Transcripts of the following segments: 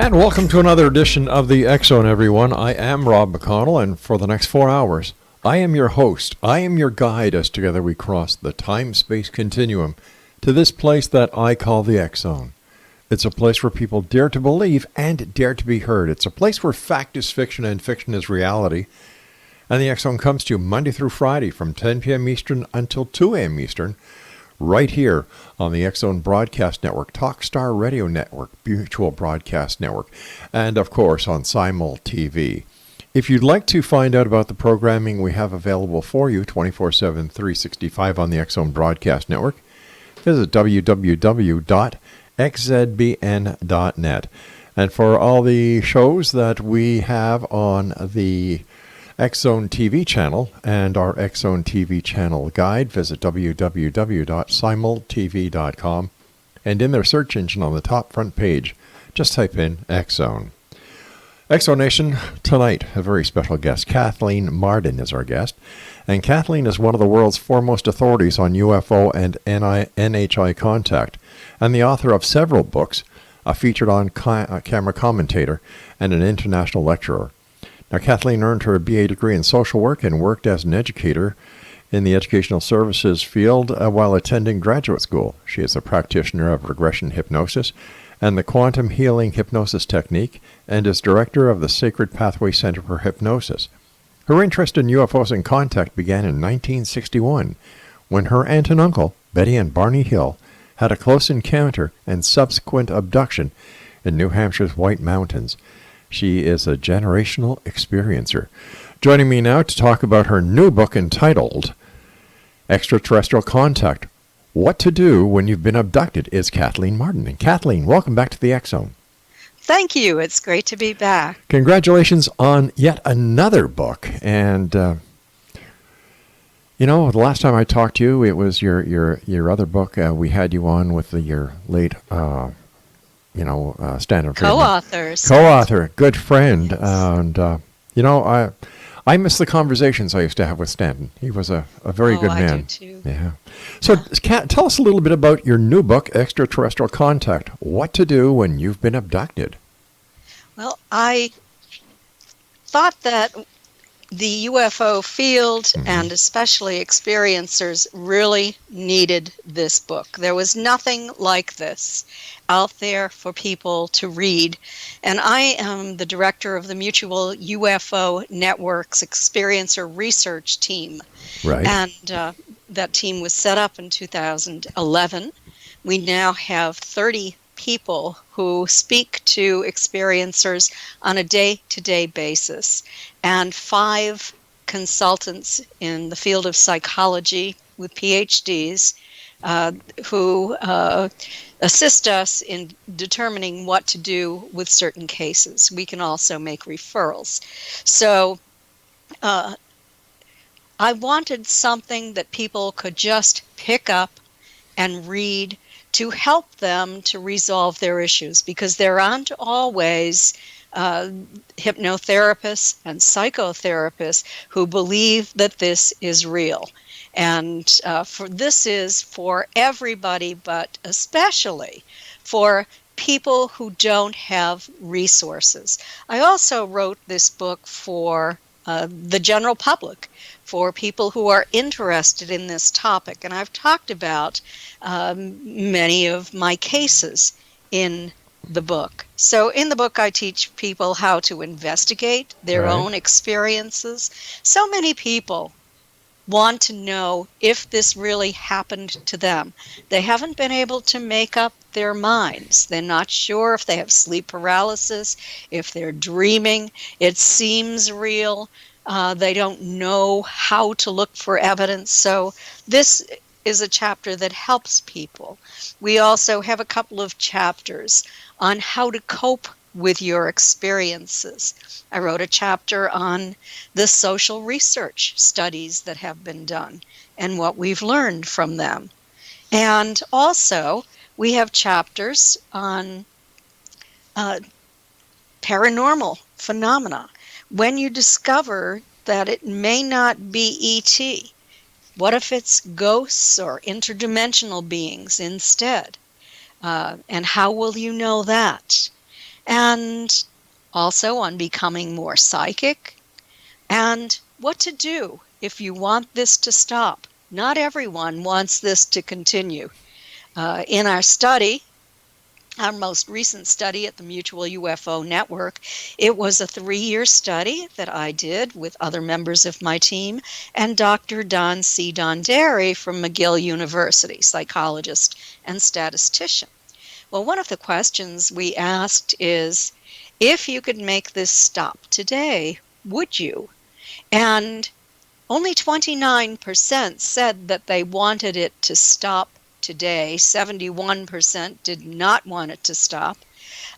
And welcome to another edition of the X Zone, everyone. I am Rob McConnell, and for the next 4 hours, I am your host. I am your guide as together we cross the time-space continuum to this place that I call the X Zone. It's a place where people dare to believe and dare to be heard. It's a place where fact is fiction and fiction is reality. And the X Zone comes to you Monday through Friday from 10 p.m. Eastern until 2 a.m. Eastern, right here on the X Zone Broadcast Network, Talkstar Radio Network, Mutual Broadcast Network, and of course on Simul TV. If you'd like to find out about the programming we have available for you 24/7, 365 on the X Zone Broadcast Network, visit www.xzbn.net. And for all the shows that we have on the X Zone TV channel and our X Zone TV channel guide, visit www.simultv.com, and in their search engine on the top front page, just type in X Zone. X Zone Nation, tonight, a very special guest. KATHLEEN MARDEN is our guest, and KATHLEEN is one of the world's foremost authorities on UFO and NHI contact, and the author of several books, a featured on-camera commentator, and an international lecturer. Now, KATHLEEN earned her BA degree in social work and worked as an educator in the educational services field while attending graduate school. She is a practitioner of regression hypnosis and the quantum healing hypnosis technique, and is director of the Sacred Pathway Center for Hypnosis. Her interest in UFOs and contact began in 1961, when her aunt and uncle, Betty and Barney Hill, had a close encounter and subsequent abduction in New Hampshire's White Mountains. She is a generational experiencer. Joining me now to talk about her new book entitled Extraterrestrial Contact, What to Do When You've Been Abducted, is KATHLEEN MARDEN. And KATHLEEN, welcome back to the X Zone. Thank you. It's great to be back. Congratulations on yet another book. And, the last time I talked to you, it was your other book. We had you on with your late stand-up co-author, good friend. And, I miss the conversations I used to have with Stanton. He was a very good man. I do too. Yeah. So, tell us a little bit about your new book, Extraterrestrial Contact, What to Do When You've Been Abducted. Well, I thought that the UFO field and especially experiencers really needed this book. There was nothing like this out there for people to read. And I am the director of the Mutual UFO Network's Experiencer Research Team. Right. And that team was set up in 2011. We now have 30 people who speak to experiencers on a day-to-day basis, and 5 consultants in the field of psychology with PhDs who assist us in determining what to do with certain cases. We can also make referrals. So I wanted something that people could just pick up and read to help them to resolve their issues, because there aren't always hypnotherapists and psychotherapists who believe that this is real. And this is for everybody, but especially for people who don't have resources. I also wrote this book for the general public, for people who are interested in this topic. And I've talked about many of my cases in the book. So in the book, I teach people how to investigate their own experiences. So many people want to know if this really happened to them. They haven't been able to make up their minds. They're not sure if they have sleep paralysis, if they're dreaming. It seems real. They don't know how to look for evidence. So this is a chapter that helps people. We also have a couple of chapters on how to cope with your experiences. I wrote a chapter on the social research studies that have been done and what we've learned from them. And also, we have chapters on paranormal phenomena. When you discover that it may not be ET, what if it's ghosts or interdimensional beings instead? And how will you know that? and also on becoming more psychic, and what to do if you want this to stop. Not everyone wants this to continue. In our study, our most recent study at the Mutual UFO Network, it was a 3-year study that I did with other members of my team and Dr. Don C. Donderi from McGill University, psychologist and statistician. Well, one of the questions we asked is, if you could make this stop today, would you? And only 29% said that they wanted it to stop today. 71% did not want it to stop.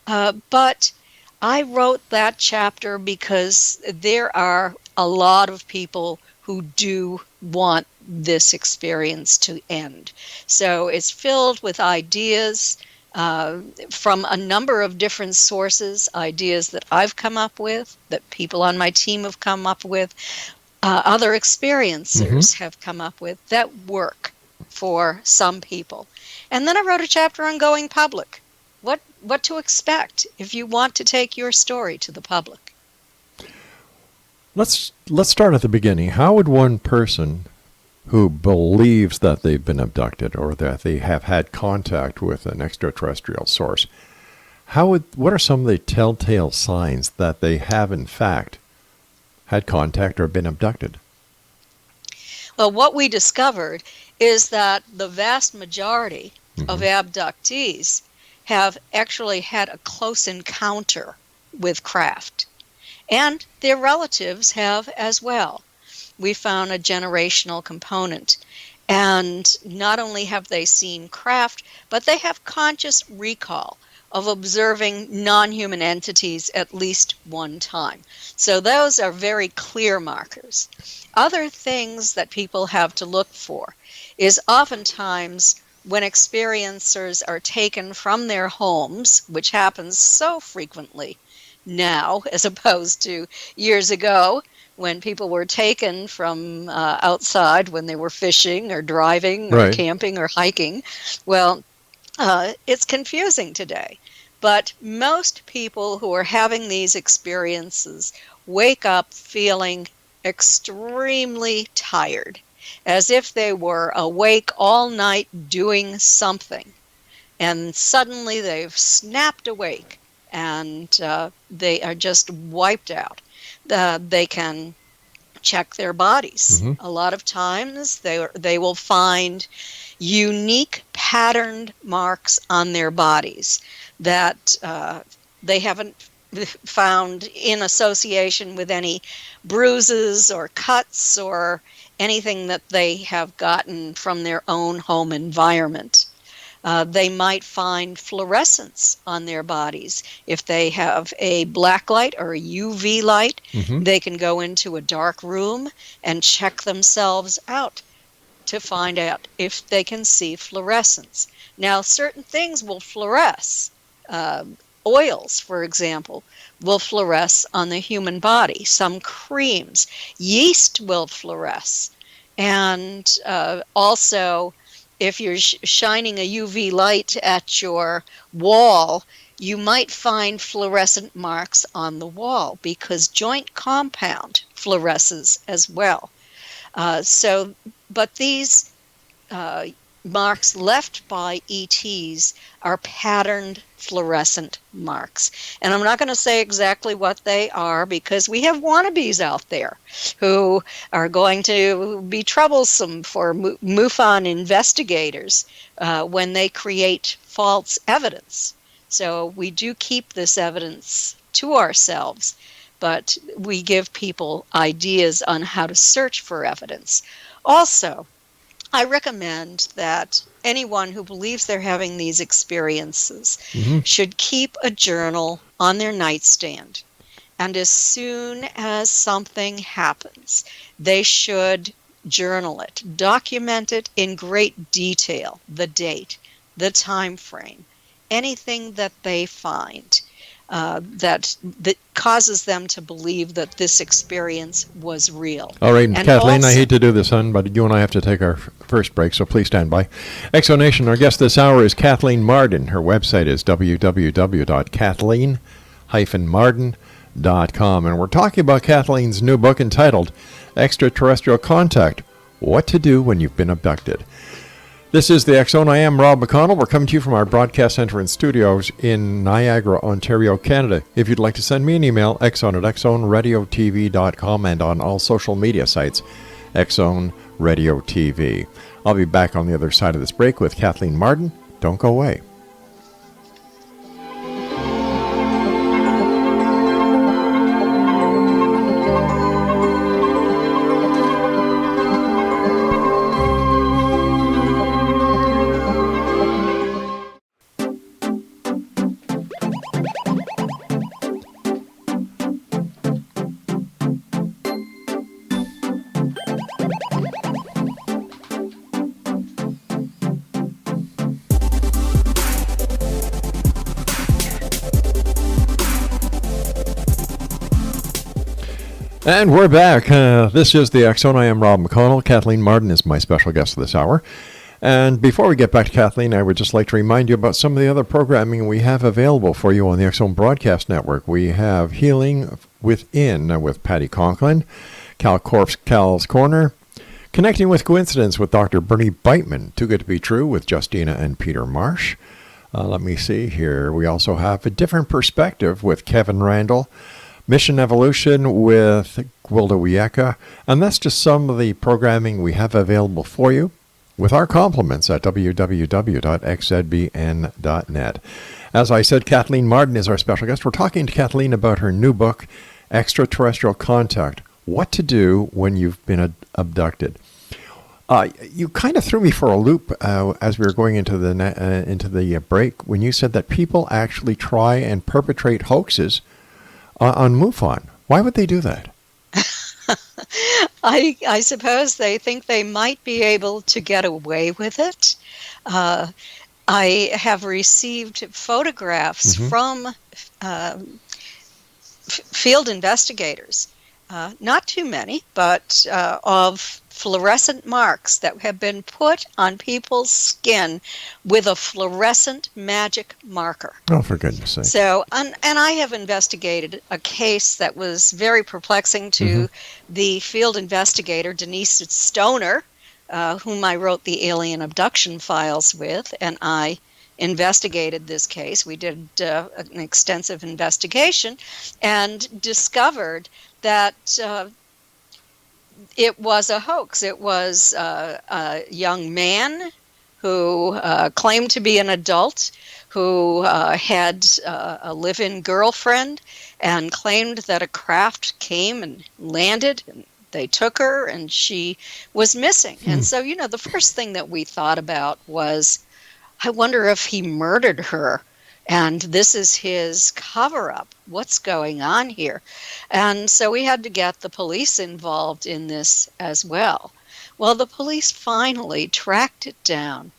But I wrote that chapter because there are a lot of people who do want this experience to end. So it's filled with ideas from a number of different sources, ideas that I've come up with, that people on my team have come up with, other experiencers have come up with, that work for some people. And then I wrote a chapter on going public. What to expect if you want to take your story to the public. Let's start at the beginning. How would one person who believes that they've been abducted or that they have had contact with an extraterrestrial source, what are some of the telltale signs that they have in fact had contact or been abducted? Well, what we discovered is that the vast majority of abductees have actually had a close encounter with craft, and their relatives have as well. We found a generational component, and not only have they seen craft, but they have conscious recall of observing non-human entities at least one time. So those are very clear markers. Other things that people have to look for is oftentimes when experiencers are taken from their homes, which happens so frequently now as opposed to years ago when people were taken from outside when they were fishing or driving or camping or hiking. Well, it's confusing today. But most people who are having these experiences wake up feeling extremely tired, as if they were awake all night doing something. And suddenly they've snapped awake and they are just wiped out. They can check their bodies. A lot of times they will find unique patterned marks on their bodies that they haven't found in association with any bruises or cuts or anything that they have gotten from their own home environment. They might find fluorescence on their bodies. If they have a black light or a UV light, they can go into a dark room and check themselves out to find out if they can see fluorescence. Now, certain things will fluoresce. Oils, for example, will fluoresce on the human body. Some creams. Yeast will fluoresce. And also, if you're shining a UV light at your wall, you might find fluorescent marks on the wall because joint compound fluoresces as well. But these marks left by ETs are patterned fluorescent marks. And I'm not going to say exactly what they are because we have wannabes out there who are going to be troublesome for MUFON investigators when they create false evidence. So we do keep this evidence to ourselves, but we give people ideas on how to search for evidence. Also, I recommend that anyone who believes they're having these experiences should keep a journal on their nightstand. And as soon as something happens, they should journal it, document it in great detail, the date, the time frame, anything that they find. that causes them to believe that this experience was real. All right, And Kathleen, also, I hate to do this, hon, but you and I have to take our first break, so please stand by. Exonation, our guest this hour is Kathleen Marden. Her website is www.kathleen-marden.com, and we're talking about Kathleen's new book entitled Extraterrestrial Contact, What to Do When You've Been Abducted. This is the X Zone. I am Rob McConnell. We're coming to you from our broadcast center and studios in Niagara, Ontario, Canada. If you'd like to send me an email, xzone@xzoneradiotv.com, and on all social media sites, Xzone Radio TV. I'll be back on the other side of this break with Kathleen Marden. Don't go away. And we're back. This is the X Zone. I am Rob McConnell. Kathleen Marden is my special guest this hour. And before we get back to Kathleen, I would just like to remind you about some of the other programming we have available for you on the X Zone Broadcast Network. We have Healing Within with Patty Conklin, Cal Corp's Cal's Corner, Connecting with Coincidence with Dr. Bernie Beitman, Too Good to Be True with Justina and Peter Marsh. Let me see here. We also have A Different Perspective with Kevin Randall, Mission Evolution with Gwilda Wiyaka, and that's just some of the programming we have available for you with our compliments at www.xzbn.net. As I said, Kathleen Marden is our special guest. We're talking to Kathleen about her new book, Extraterrestrial Contact, What to Do When You've Been Abducted. You kind of threw me for a loop as we were going into the break when you said that people actually try and perpetrate hoaxes on MUFON. Why would they do that? I suppose they think they might be able to get away with it. I have received photographs from field investigators, not too many, but of fluorescent marks that have been put on people's skin with a fluorescent magic marker. Oh, for goodness sake. So, and I have investigated a case that was very perplexing to the field investigator, Denise Stoner, whom I wrote the alien abduction files with, and I investigated this case. We did an extensive investigation and discovered that it was a hoax. It was a young man who claimed to be an adult, who had a live-in girlfriend, and claimed that a craft came and landed, and they took her, and she was missing. And so, the first thing that we thought about was, I wonder if he murdered her, and this is his cover-up. What's going on here? And so we had to get the police involved in this as well. Well, the police finally tracked it down,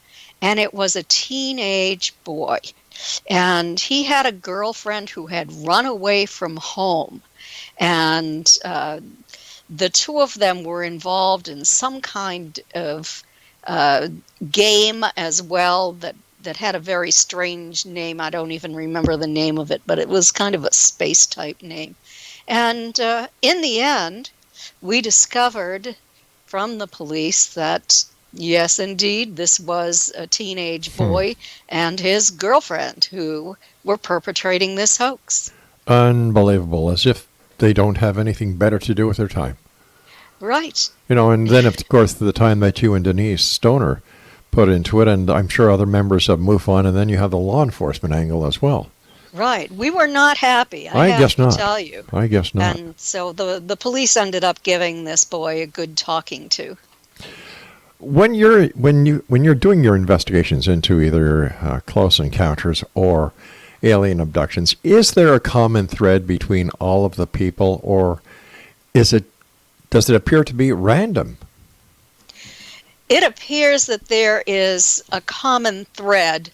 and it was a teenage boy. And he had a girlfriend who had run away from home. And the two of them were involved in some kind of game as well that had a very strange name. I don't even remember the name of it, but it was kind of a space-type name. And in the end, we discovered from the police that, yes, indeed, this was a teenage boy and his girlfriend who were perpetrating this hoax. Unbelievable, as if they don't have anything better to do with their time. Right. And then, of course, the time that you and Denise Stoner put into it, and I'm sure other members of MUFON, and then you have the law enforcement angle as well. Right. We were not happy, I have guess to not. tell you. I guess not. And so the police ended up giving this boy a good talking to. When you're doing your investigations into either close encounters or alien abductions, is there a common thread between all of the people, or does it appear to be random? It appears that there is a common thread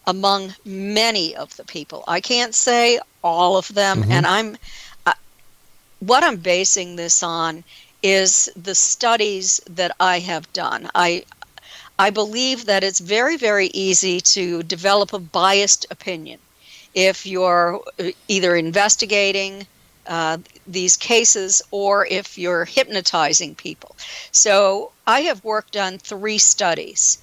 among many of the people. I can't say all of them, Mm-hmm. and what I'm basing this on is the studies that I have done. I believe that it's very, very easy to develop a biased opinion if you're either investigating these cases or if you're hypnotizing people. So I have worked on 3 studies.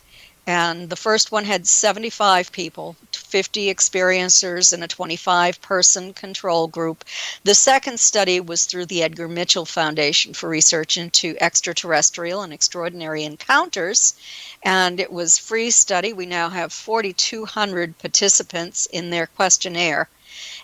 And the first one had 75 people, 50 experiencers, and a 25-person control group. The second study was through the Edgar Mitchell Foundation for Research into Extraterrestrial and Extraordinary Encounters, and it was a free study. We now have 4,200 participants in their questionnaire.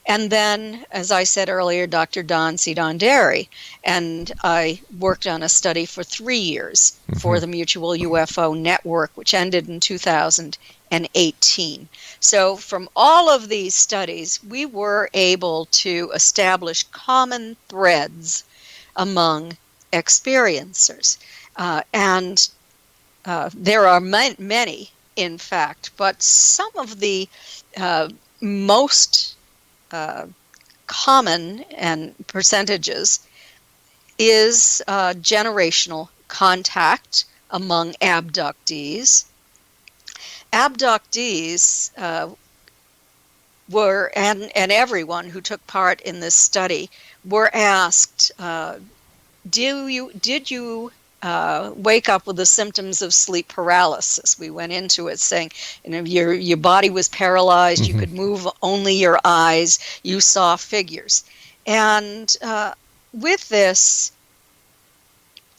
And then, as I said earlier, Dr. Don C. Donderi, and I worked on a study for 3 years for the Mutual UFO Network, which ended in 2018. So from all of these studies, we were able to establish common threads among experiencers. And there are many, in fact, but some of the most common and percentages is generational contact among abductees. Abductees were, and everyone who took part in this study were asked, did you wake up with the symptoms of sleep paralysis? We went into it saying, your body was paralyzed, you could move only your eyes, you saw figures. And with this,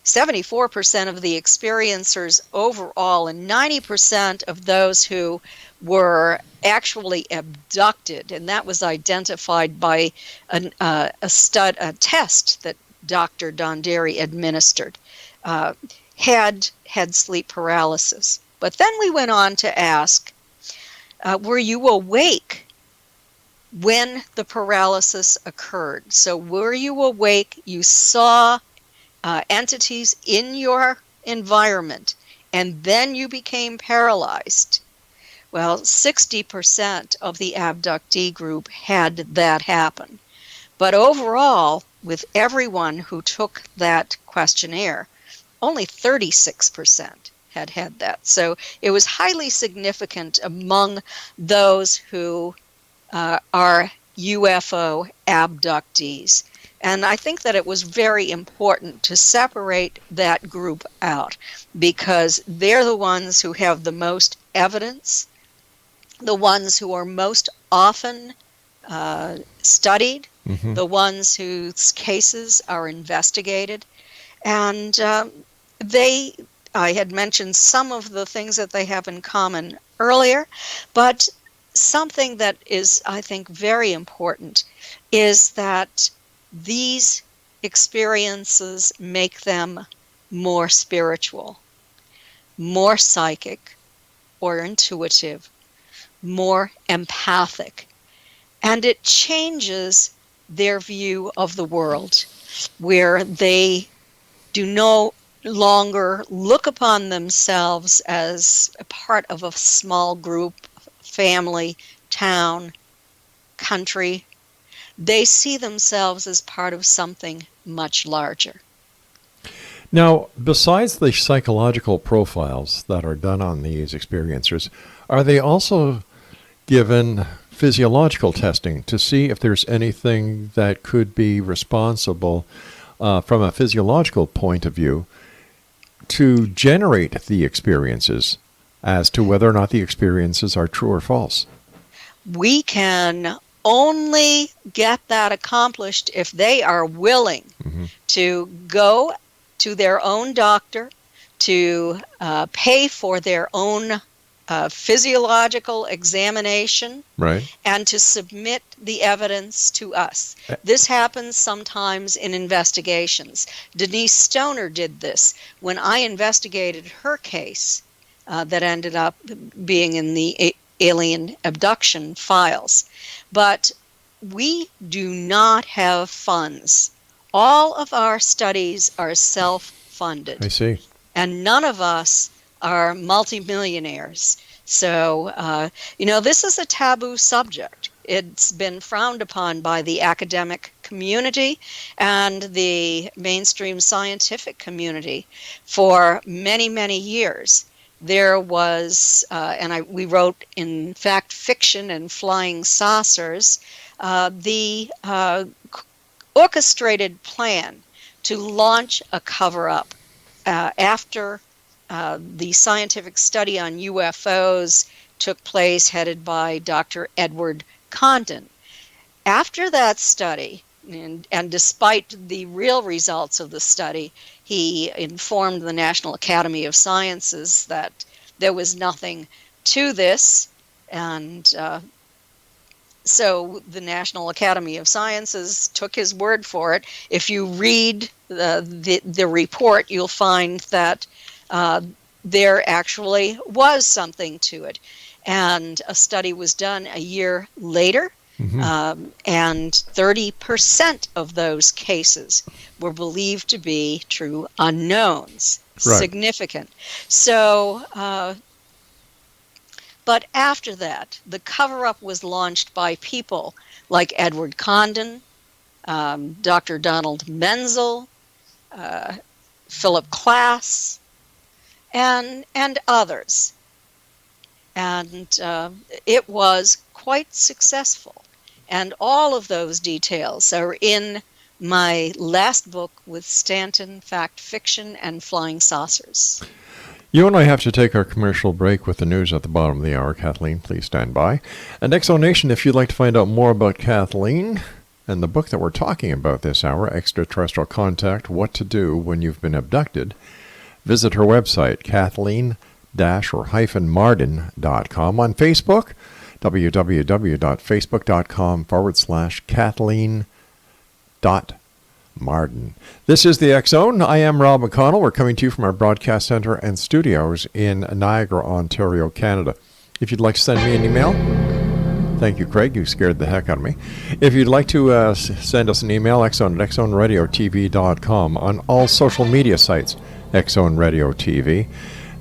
74% of the experiencers overall and 90% of those who were actually abducted, and that was identified by a test that Dr. Donderi administered, had sleep paralysis. But then we went on to ask, were you awake when the paralysis occurred? So were you awake, you saw entities in your environment, and then you became paralyzed? Well, 60% of the abductee group had that happen. But overall, with everyone who took that questionnaire, only 36% had that. So it was highly significant among those who are UFO abductees. And I think that it was very important to separate that group out because they're the ones who have the most evidence, the ones who are most often studied, the ones whose cases are investigated. And I had mentioned some of the things that they have in common earlier, but something that is, I think, very important is that these experiences make them more spiritual, more psychic or intuitive, more empathic, and it changes their view of the world, where they do no longer look upon themselves as a part of a small group, family, town, country. They see themselves as part of something much larger. Now, besides the psychological profiles that are done on these experiencers, are they also given physiological testing to see if there's anything that could be responsible from a physiological point of view to generate the experiences as to whether or not the experiences are true or false? We can only get that accomplished if they are willing to go to their own doctor, to pay for their own physiological examination, right, and to submit the evidence to us. This happens sometimes in investigations. Denise Stoner did this when I investigated her case that ended up being in the alien abduction files. But we do not have funds. All of our studies are self-funded. I see. And none of us are multimillionaires. So, this is a taboo subject. It's been frowned upon by the academic community and the mainstream scientific community for many, many years. There was, we wrote in Fact Fiction and Flying Saucers, the orchestrated plan to launch a cover-up after the scientific study on UFOs took place, headed by Dr. Edward Condon. After that study, and despite the real results of the study, he informed the National Academy of Sciences that there was nothing to this, and so the National Academy of Sciences took his word for it. If you read the report, you'll find that there actually was something to it. And a study was done a year later, and 30% of those cases were believed to be true unknowns. Right. Significant. So, but after that, the cover-up was launched by people like Edward Condon, Dr. Donald Menzel, Philip Klass, and others. And it was quite successful. And all of those details are in my last book with Stanton, Fact Fiction and Flying Saucers. You and I have to take our commercial break with the news at the bottom of the hour. Kathleen, please stand by. And Exonation, if you'd like to find out more about Kathleen and the book that we're talking about this hour, Extraterrestrial Contact, What to Do When You've Been Abducted, visit her website, kathleen-marden.com. On Facebook, www.facebook.com/Kathleen.Marden. This is the X Zone. I am Rob McConnell. We're coming to you from our broadcast center and studios in Niagara, Ontario, Canada. If you'd like to send me an email, thank you, Craig. You scared the heck out of me. If you'd like to send us an email, xzone@xzoneradiotv.com. On all social media sites, X Zone Radio TV.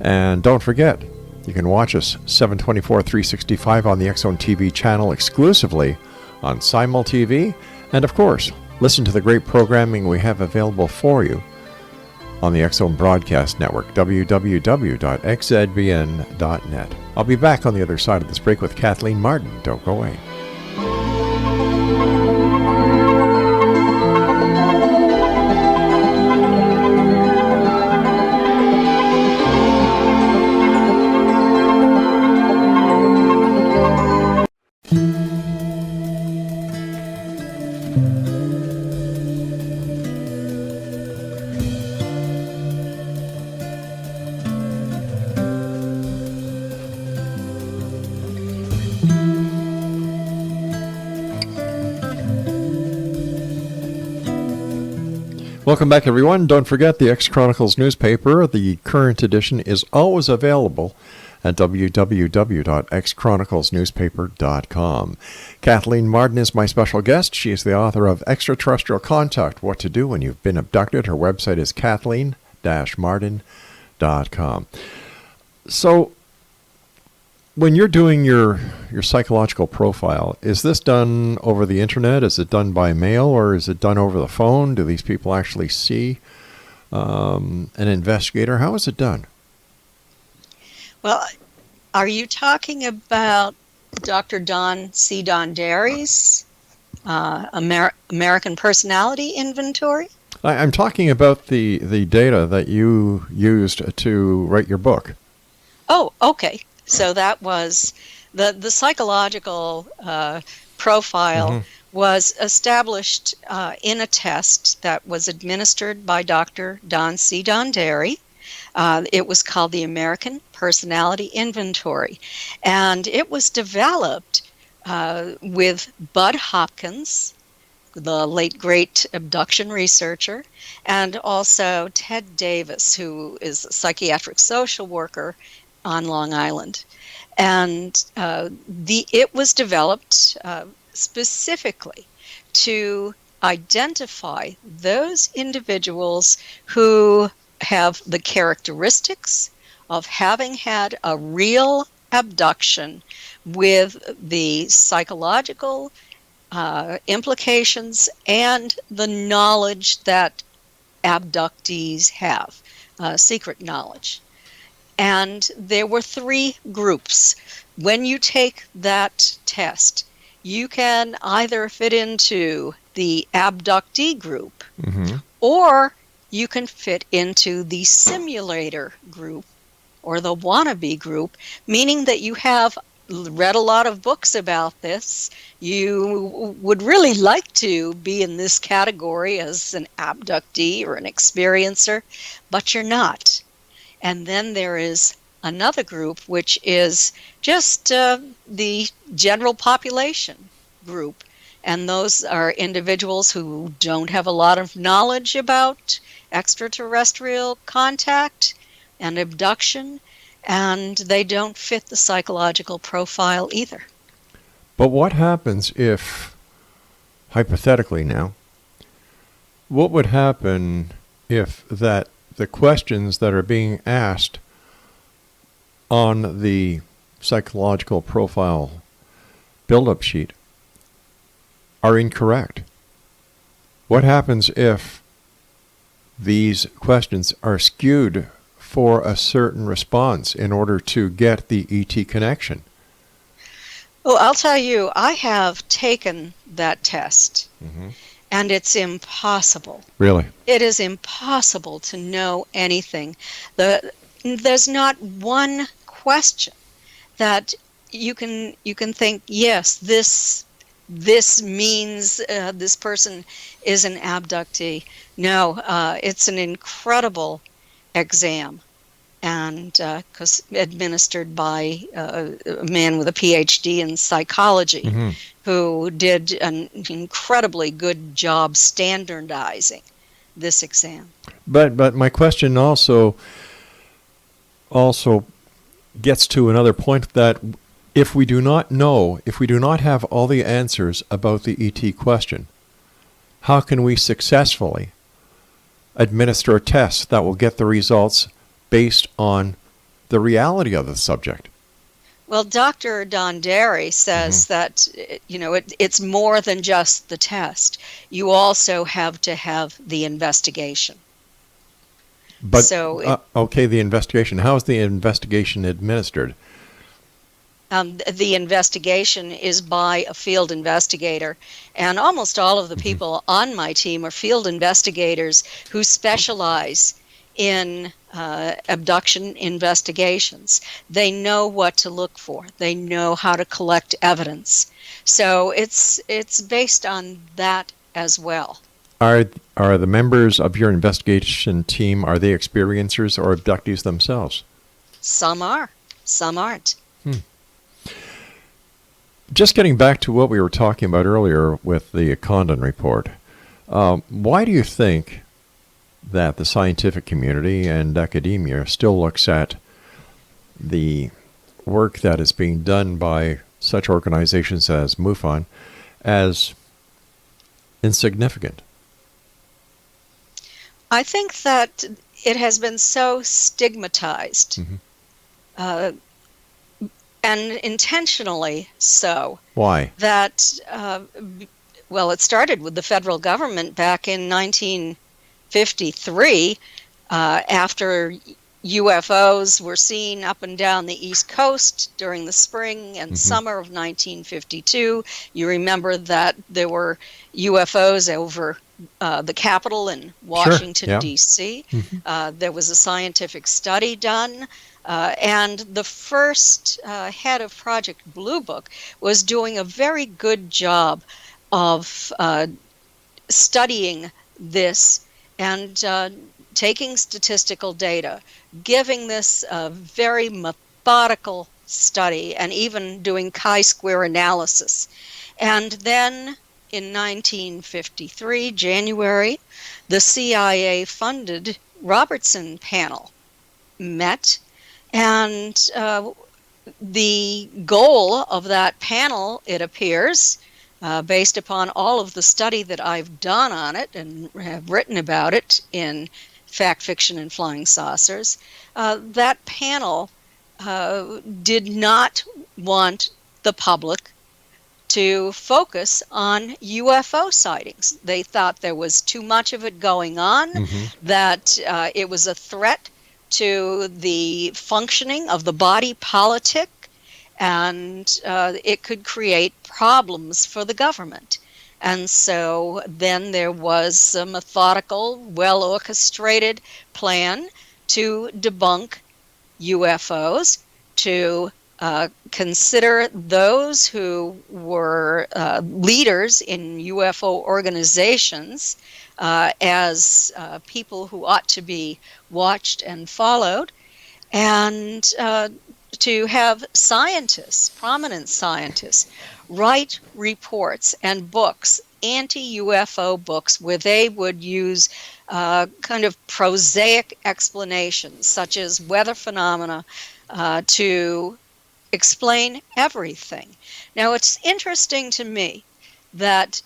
And don't forget, you can watch us 7/24, 365 on the X Zone TV channel exclusively on Simul TV. And of course, listen to the great programming we have available for you on the X Zone Broadcast Network, www.xzbn.net. I'll be back on the other side of this break with Kathleen Marden. Don't go away. Welcome back, everyone. Don't forget the X Chronicles newspaper. The current edition is always available at www.xchroniclesnewspaper.com. Kathleen Marden is my special guest. She is the author of Extraterrestrial Contact, What to Do When You've Been Abducted. Her website is kathleen-marden.com. So, when you're doing your psychological profile, is this done over the internet? Is it done by mail, or is it done over the phone? Do these people actually see an investigator? How is it done? Well, are you talking about Dr. Don C. Dondarri's American Personality Inventory? I'm talking about the data that you used to write your book. Oh, okay. So that was the psychological profile was established in a test that was administered by Dr. Don C. Dondarri. It was called the American Personality Inventory, and it was developed with Bud Hopkins, the late great abduction researcher, and also Ted Davis, who is a psychiatric social worker on Long Island. And it was developed specifically to identify those individuals who have the characteristics of having had a real abduction with the psychological implications and the knowledge that abductees have, secret knowledge. And there were 3 groups. When you take that test, you can either fit into the abductee group, or you can fit into the simulator group or the wannabe group, meaning that you have read a lot of books about this. You would really like to be in this category as an abductee or an experiencer, but you're not. And then there is another group, which is just the general population group. And those are individuals who don't have a lot of knowledge about extraterrestrial contact and abduction, and they don't fit the psychological profile either. But what happens if, hypothetically now, what would happen if that the questions that are being asked on the psychological profile build-up sheet are incorrect? What happens if these questions are skewed for a certain response in order to get the ET connection? Well, I'll tell you, I have taken that test, and it's impossible. Really? It is impossible to know anything. There's not one question that you can think, yes, this means this person is an abductee. No, it's an incredible exam, and because administered by a man with a PhD in psychology, who did an incredibly good job standardizing this exam. But my question also gets to another point, that if we do not know, if we do not have all the answers about the ET question, how can we successfully administer a test that will get the results based on the reality of the subject? Well, Dr. Don Derry says that it's more than just the test. You also have to have the investigation. But So the investigation. How is the investigation administered? the investigation is by a field investigator, and almost all of the people on my team are field investigators who specialize in abduction investigations. They know what to look for. They know how to collect evidence. So it's based on that as well. Are the members of your investigation team, are they experiencers or abductees themselves? Some are, some aren't. Just getting back to what we were talking about earlier with the Condon report, why do you think that the scientific community and academia still looks at the work that is being done by such organizations as MUFON as insignificant? I think that it has been so stigmatized, and intentionally so. Why? That, well, it started with the federal government back in 1953, after UFOs were seen up and down the East Coast during the spring and summer of 1952. You remember that there were UFOs over the Capitol in Washington, D.C. There was a scientific study done, and the first head of Project Blue Book was doing a very good job of studying this and taking statistical data, giving this a very methodical study, and even doing chi-square analysis. And then in 1953, January, the CIA-funded Robertson panel met, and the goal of that panel, it appears, based upon all of the study that I've done on it and have written about it in Fact, Fiction, and Flying Saucers, that panel did not want the public to focus on UFO sightings. They thought there was too much of it going on, that it was a threat to the functioning of the body politic, and it could create problems for the government. And so then there was a methodical, well-orchestrated plan to debunk UFOs, to consider those who were leaders in UFO organizations as people who ought to be watched and followed, and to have scientists, prominent scientists, write reports and books, anti-UFO books, where they would use kind of prosaic explanations, such as weather phenomena, to explain everything. Now, it's interesting to me that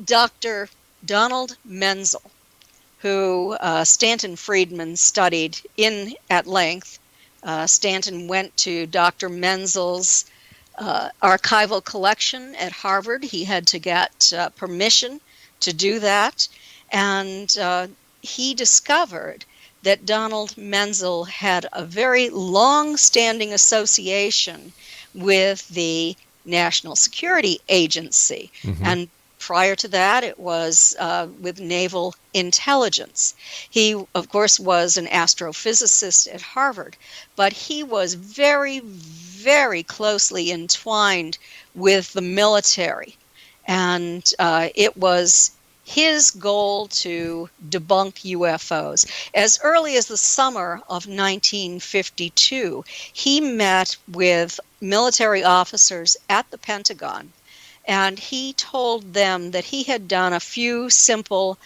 Dr. Donald Menzel, who Stanton Friedman studied in at length. Stanton went to Dr. Menzel's archival collection at Harvard. He had to get permission to do that. And he discovered that Donald Menzel had a very long-standing association with the National Security Agency. And prior to that, it was with naval intelligence. He, of course, was an astrophysicist at Harvard, but he was very, very closely entwined with the military. And it was his goal to debunk UFOs. As early as the summer of 1952, he met with military officers at the Pentagon, and he told them that he had done a few simple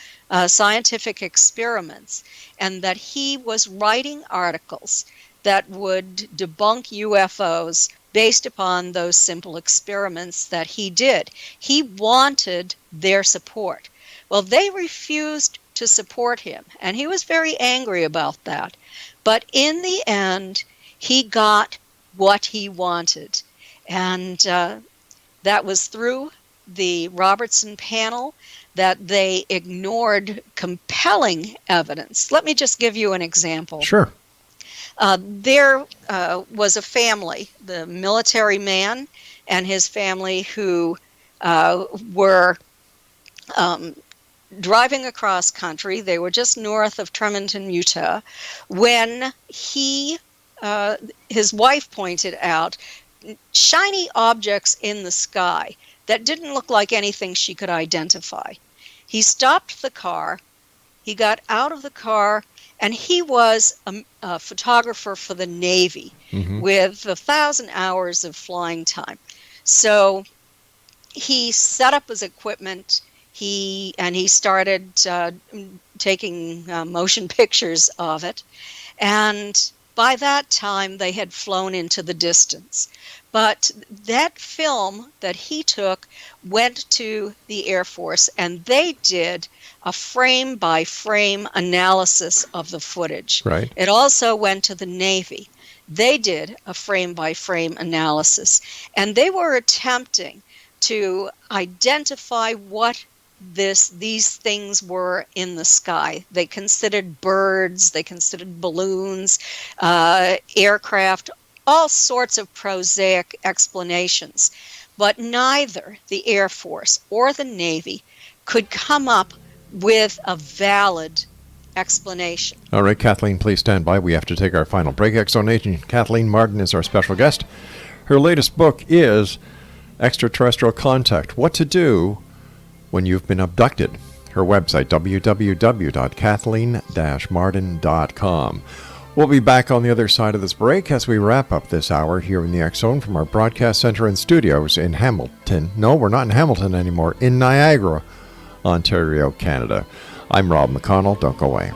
scientific experiments, and that he was writing articles that would debunk UFOs based upon those simple experiments that he did. He wanted their support. Well, they refused to support him, and he was very angry about that. But in the end, he got what he wanted, and that was through the Robertson panel, that they ignored compelling evidence. Let me just give you an example. Sure. There was a family, the military man and his family, who were driving across country. They were just north of Tremonton, Utah, when his wife pointed out shiny objects in the sky that didn't look like anything she could identify. He stopped the car, he got out of the car, and he was a photographer for the Navy with 1,000 hours of flying time. So he set up his equipment, he started taking motion pictures of it, and by that time they had flown into the distance. But that film that he took went to the Air Force, and they did a frame-by-frame analysis of the footage. Right. It also went to the Navy. They did a frame-by-frame analysis, and they were attempting to identify what these things were in the sky. They considered birds, they considered balloons, aircraft, all sorts of prosaic explanations. But neither the Air Force or the Navy could come up with a valid explanation. All right, Kathleen, please stand by. We have to take our final break. Exonation. Kathleen Marden is our special guest. Her latest book is Extraterrestrial Contact: What to Do When You've Been Abducted. Her website, www.kathleen-marden.com. We'll be back on the other side of this break as we wrap up this hour here in the X Zone from our broadcast center and studios in Hamilton. No, we're not in Hamilton anymore. In Niagara, Ontario, Canada. I'm Rob McConnell. Don't go away.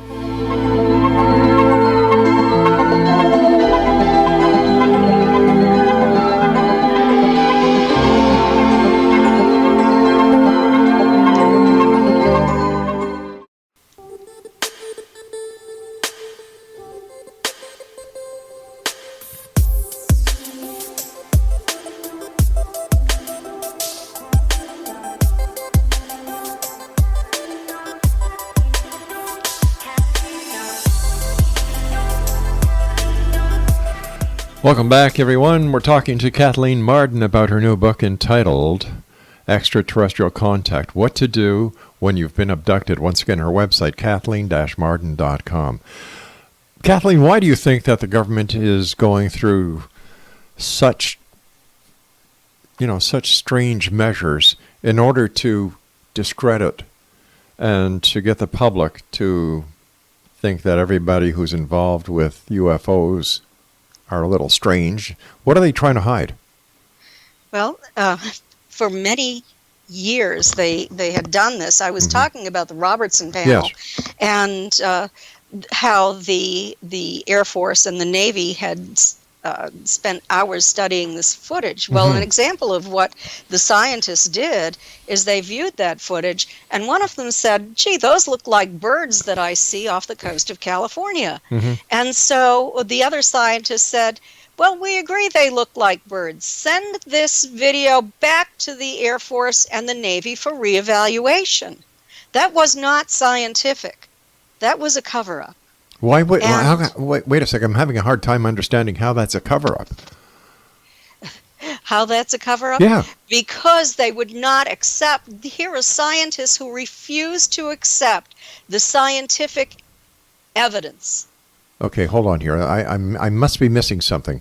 Welcome back, everyone. We're talking to Kathleen Marden about her new book entitled Extraterrestrial Contact, What to Do When You've Been Abducted. Once again, her website, kathleen-marden.com. Kathleen, why do you think that the government is going through such strange measures in order to discredit and to get the public to think that everybody who's involved with UFOs are a little strange? What are they trying to hide? Well, for many years they had done this. I was talking about the Robertson panel, Yes. and how the Air Force and the Navy had spent hours studying this footage. Well, an example of what the scientists did is they viewed that footage, and one of them said, gee, those look like birds that I see off the coast of California. And so the other scientist said, well, we agree they look like birds. Send this video back to the Air Force and the Navy for reevaluation. That was not scientific. That was a cover-up. Wait a second. I'm having a hard time understanding how that's a cover-up. How that's a cover-up? Yeah. Because they would not accept. Here are scientists who refuse to accept the scientific evidence. Okay, hold on here. I must be missing something.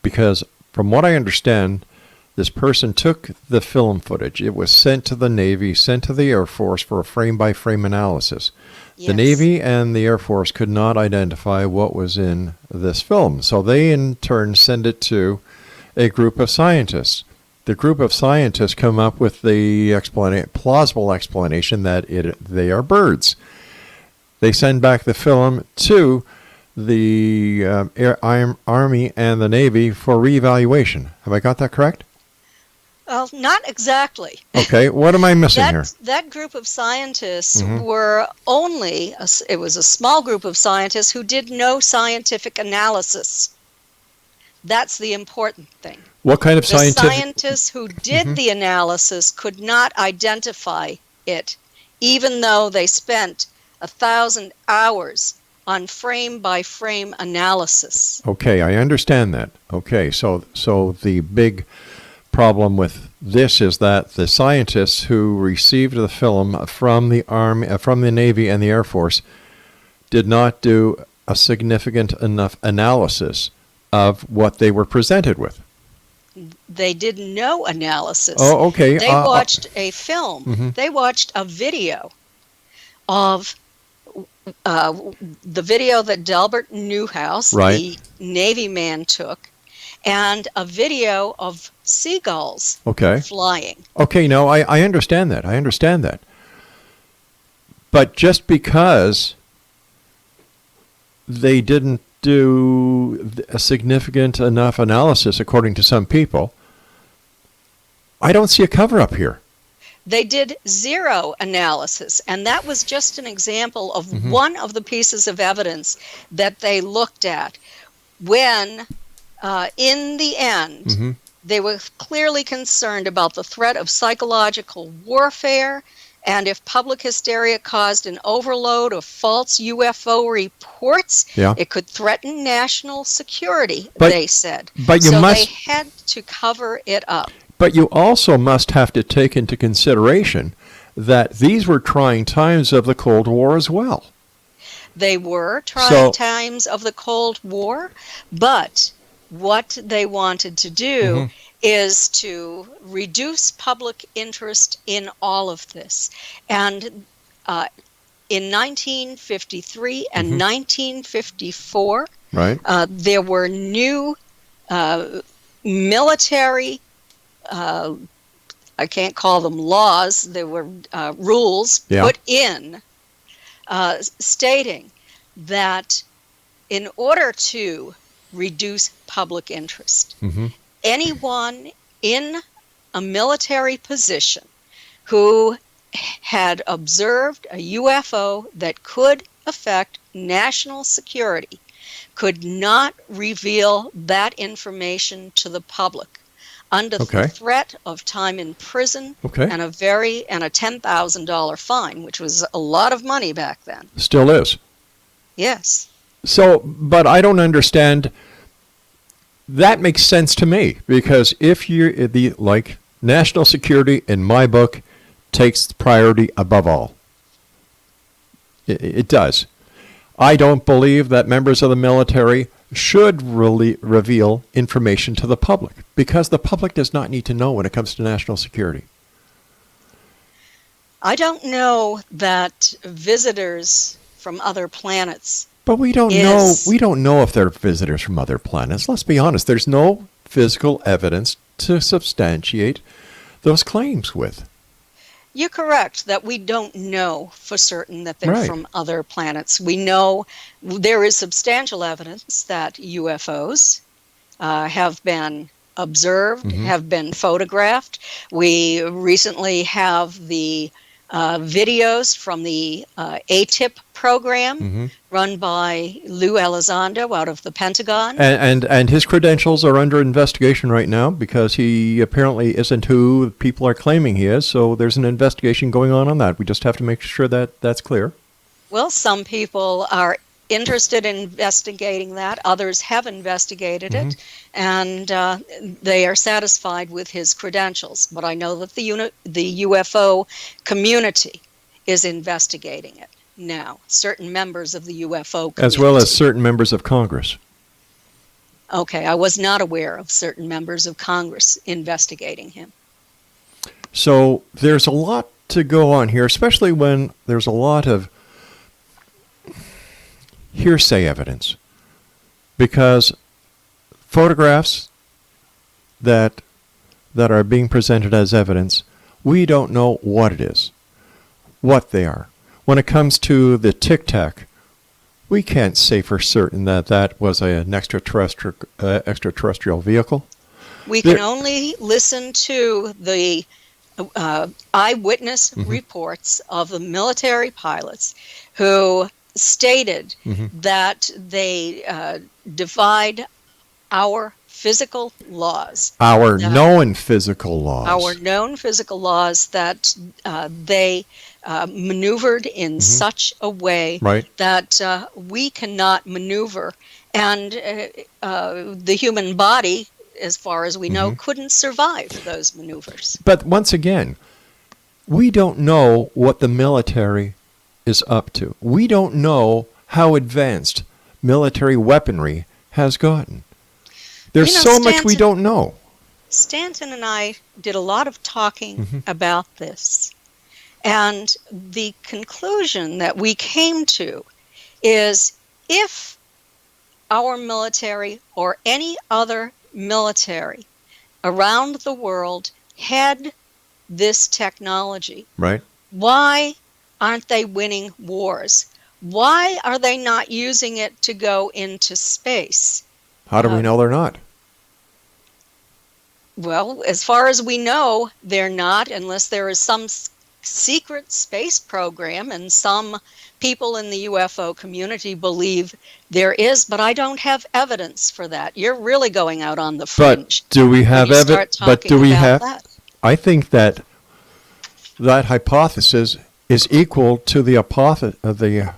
Because from what I understand, this person took the film footage. It was sent to the Navy, sent to the Air Force for a frame-by-frame analysis. Yes. The Navy and the Air Force could not identify what was in this film. So they, in turn, send it to a group of scientists. The group of scientists come up with the plausible explanation that they are birds. They send back the film to the Army and the Navy for reevaluation. Have I got that correct? Well, not exactly. Okay, what am I missing here? That group of scientists were it was a small group of scientists who did no scientific analysis. That's the important thing. What kind of scientific? The scientists who did the analysis could not identify it, even though they spent 1,000 hours on frame-by-frame analysis. Okay, I understand that. Okay, so the big problem with this is that the scientists who received the film from the Army, from the Navy and the Air Force did not do a significant enough analysis of what they were presented with. They did no analysis. Oh, okay. They watched a film. They watched a video of the video that Delbert Newhouse, the Navy man, took, and a video of seagulls flying. Okay, no, I understand that. I understand that. But just because they didn't do a significant enough analysis, according to some people, I don't see a cover-up here. They did zero analysis, and that was just an example of one of the pieces of evidence that they looked at when, in the end, they were clearly concerned about the threat of psychological warfare, and if public hysteria caused an overload of false UFO reports, it could threaten national security, they said. They had to cover it up. But you also must have to take into consideration that these were trying times of the Cold War as well. They were trying times of the Cold War, but what they wanted to do is to reduce public interest in all of this. And in 1953 and 1954, there were new military, I can't call them laws, there were rules put in stating that in order to reduce public interest, anyone in a military position who had observed a UFO that could affect national security could not reveal that information to the public under the threat of time in prison and a $10,000 fine, which was a lot of money back then. Still is. Yes. So, but I don't understand. that makes sense to me, because if you're like national security, in my book, takes priority above all. It does. I don't believe that members of the military should really reveal information to the public, because the public does not need to know when it comes to national security. I don't know that visitors from other planets. But we don't know. We don't know if they're visitors from other planets. Let's be honest. There's no physical evidence to substantiate those claims with. You're correct that we don't know for certain that they're Right. from other planets. We know there is substantial evidence that UFOs have been observed, have been photographed. We recently have the videos from the ATIP program run by Lou Elizondo out of the Pentagon. And his credentials are under investigation right now, because he apparently isn't who people are claiming he is. So there's an investigation going on that. We just have to make sure that that's clear. Well, some people are interested in investigating that. Others have investigated it, and they are satisfied with his credentials. But I know that the UFO community is investigating it now. Certain members of the UFO community. As well as certain members of Congress. Okay, I was not aware of certain members of Congress investigating him. So there's a lot to go on here, especially when there's a lot of hearsay evidence, because photographs that are being presented as evidence, we don't know what it is, what they are. When it comes to the Tic Tac, we can't say for certain that that was an extraterrestrial vehicle. We can only listen to the eyewitness reports of the military pilots who stated that they defied our physical laws. Our known physical laws. Our known physical laws, that they maneuvered in such a way that we cannot maneuver. And the human body, as far as we know, couldn't survive those maneuvers. But once again, we don't know what the military is up to. We don't know how advanced military weaponry has gotten. There's so much we don't know. Stanton and I did a lot of talking about this. And the conclusion that we came to is, if our military or any other military around the world had this technology, why aren't they winning wars? Why are they not using it to go into space? How do we know they're not? Well, as far as we know, they're not, unless there is some secret space program, and some people in the UFO community believe there is, but I don't have evidence for that. You're really going out on the fringe. But do we have evidence? But do we have? That. I think that hypothesis is equal to the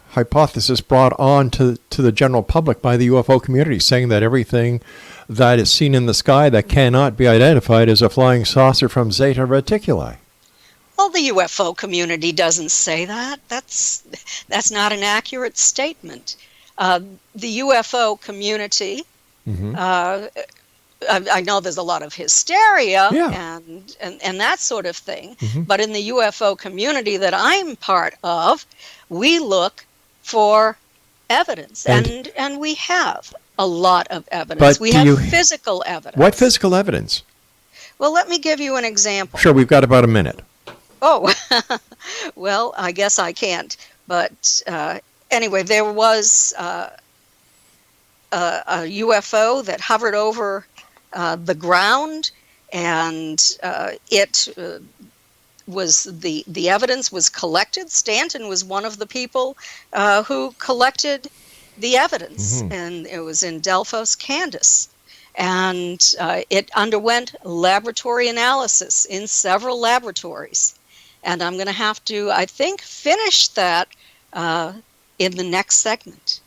hypothesis brought on to the general public by the UFO community, saying that everything that is seen in the sky that cannot be identified is a flying saucer from Zeta Reticuli. Well, the UFO community doesn't say that. That's not an accurate statement. The UFO community, I know there's a lot of hysteria and that sort of thing, but in the UFO community that I'm part of, we look for evidence, and we have a lot of evidence. We have physical evidence. What physical evidence? Well, let me give you an example. Sure, we've got about a minute. Oh, well, I guess I can't. But anyway, there was a UFO that hovered over the ground, and it was the evidence was collected. Stanton was one of the people who collected the evidence, and it was in Delphos, Kansas. And it underwent laboratory analysis in several laboratories. And I'm going to have to, I think, finish that in the next segment.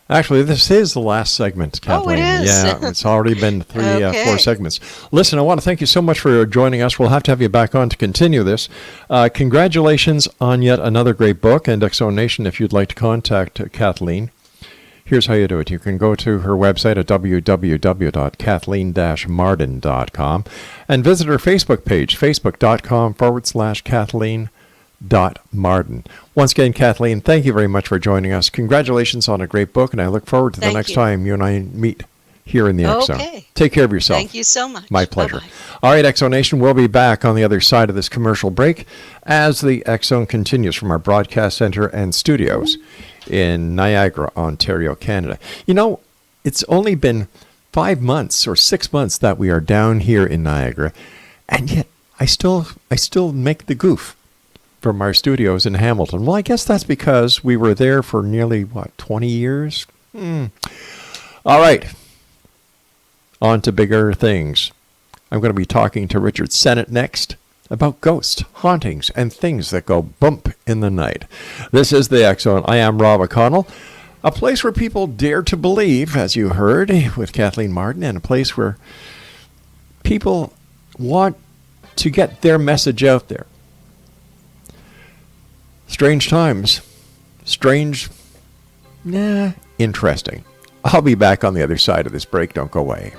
Actually, this is the last segment, Kathleen. Oh, it is. Yeah, it's already been 4 Okay. segments. Listen, I want to thank you so much for joining us. We'll have to have you back on to continue this. Congratulations on yet another great book. And Exo Nation, if you'd like to contact Kathleen, here's how you do it. You can go to her website at www.kathleen-marden.com and visit her Facebook page, facebook.com/Kathleen.Marden. Once again, Kathleen, thank you very much for joining us. Congratulations on a great book, and I look forward to the next time you and I meet here in the Exo. Okay. Take care of yourself. Thank you so much. My pleasure. Bye-bye. All right, Exo Nation, we'll be back on the other side of this commercial break as the Exo continues from our broadcast center and studios in Niagara, Ontario, Canada. You know, it's only been 5 months or 6 months that we are down here in Niagara, and yet I still make the goof from our studios in Hamilton. Well, I guess that's because we were there for nearly, 20 years? All right. On to bigger things. I'm going to be talking to Richard Sennett next about ghosts, hauntings, and things that go bump in the night. This is the Exo. I am Rob McConnell, a place where people dare to believe, as you heard with Kathleen Marden, and a place where people want to get their message out there. Strange times. Strange, interesting. I'll be back on the other side of this break. Don't go away.